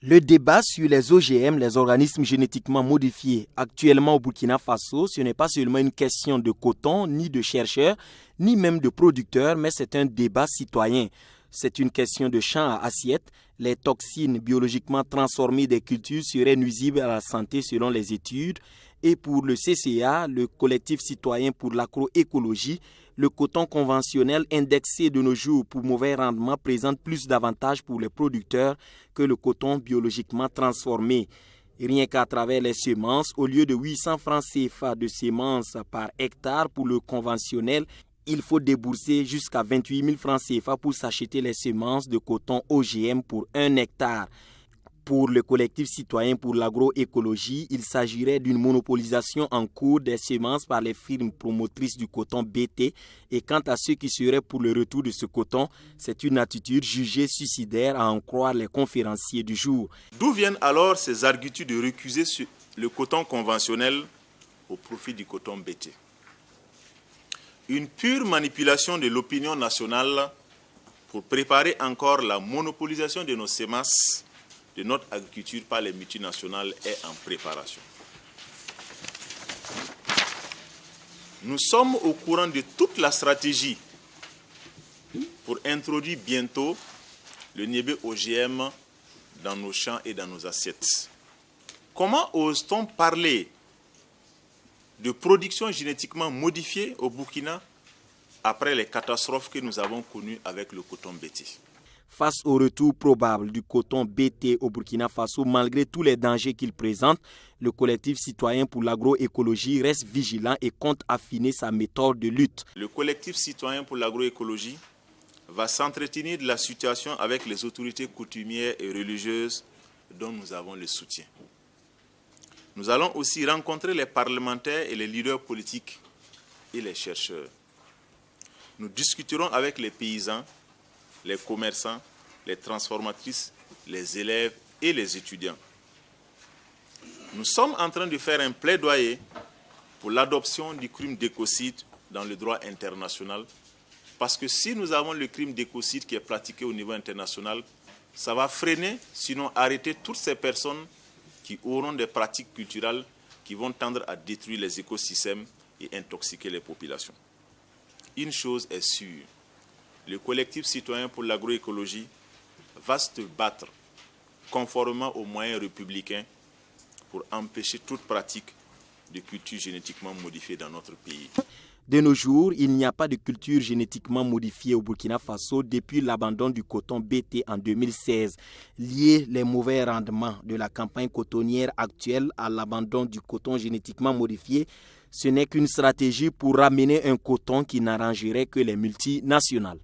Le débat sur les OGM, les organismes génétiquement modifiés, actuellement au Burkina Faso, ce n'est pas seulement une question de coton, ni de chercheurs, ni même de producteurs, mais c'est un débat citoyen. C'est une question de champ à assiette. Les toxines biologiquement transformées des cultures seraient nuisibles à la santé selon les études. Et pour le CCA, le collectif citoyen pour l'agroécologie, le coton conventionnel indexé de nos jours pour mauvais rendement présente plus d'avantages pour les producteurs que le coton biologiquement transformé. Rien qu'à travers les semences, au lieu de 800 francs CFA de semences par hectare pour le conventionnel, il faut débourser jusqu'à 28 000 francs CFA pour s'acheter les semences de coton OGM pour 1 hectare. Pour le collectif citoyen pour l'agroécologie, il s'agirait d'une monopolisation en cours des semences par les firmes promotrices du coton BT. Et quant à ceux qui seraient pour le retour de ce coton, c'est une attitude jugée suicidaire à en croire les conférenciers du jour. D'où viennent alors ces arguties de recuser le coton conventionnel au profit du coton BT? Une pure manipulation de l'opinion nationale pour préparer encore la monopolisation de nos semences de notre agriculture par les multinationales est en préparation. Nous sommes au courant de toute la stratégie pour introduire bientôt le niébé OGM dans nos champs et dans nos assiettes. Comment ose-t-on parler de production génétiquement modifiée au Burkina après les catastrophes que nous avons connues avec le coton BT? Face au retour probable du coton BT au Burkina Faso, malgré tous les dangers qu'il présente, le collectif citoyen pour l'agroécologie reste vigilant et compte affiner sa méthode de lutte. Le collectif citoyen pour l'agroécologie va s'entretenir de la situation avec les autorités coutumières et religieuses dont nous avons le soutien. Nous allons aussi rencontrer les parlementaires et les leaders politiques et les chercheurs. Nous discuterons avec les paysans, les commerçants, les transformatrices, les élèves et les étudiants. Nous sommes en train de faire un plaidoyer pour l'adoption du crime d'écocide dans le droit international, parce que si nous avons le crime d'écocide qui est pratiqué au niveau international, ça va freiner, sinon arrêter toutes ces personnes qui auront des pratiques culturelles qui vont tendre à détruire les écosystèmes et intoxiquer les populations. Une chose est sûre, le collectif citoyen pour l'agroécologie va se battre conformément aux moyens républicains pour empêcher toute pratique de culture génétiquement modifiée dans notre pays. De nos jours, il n'y a pas de culture génétiquement modifiée au Burkina Faso depuis l'abandon du coton BT en 2016. Lier les mauvais rendements de la campagne cotonnière actuelle à l'abandon du coton génétiquement modifié, ce n'est qu'une stratégie pour ramener un coton qui n'arrangerait que les multinationales.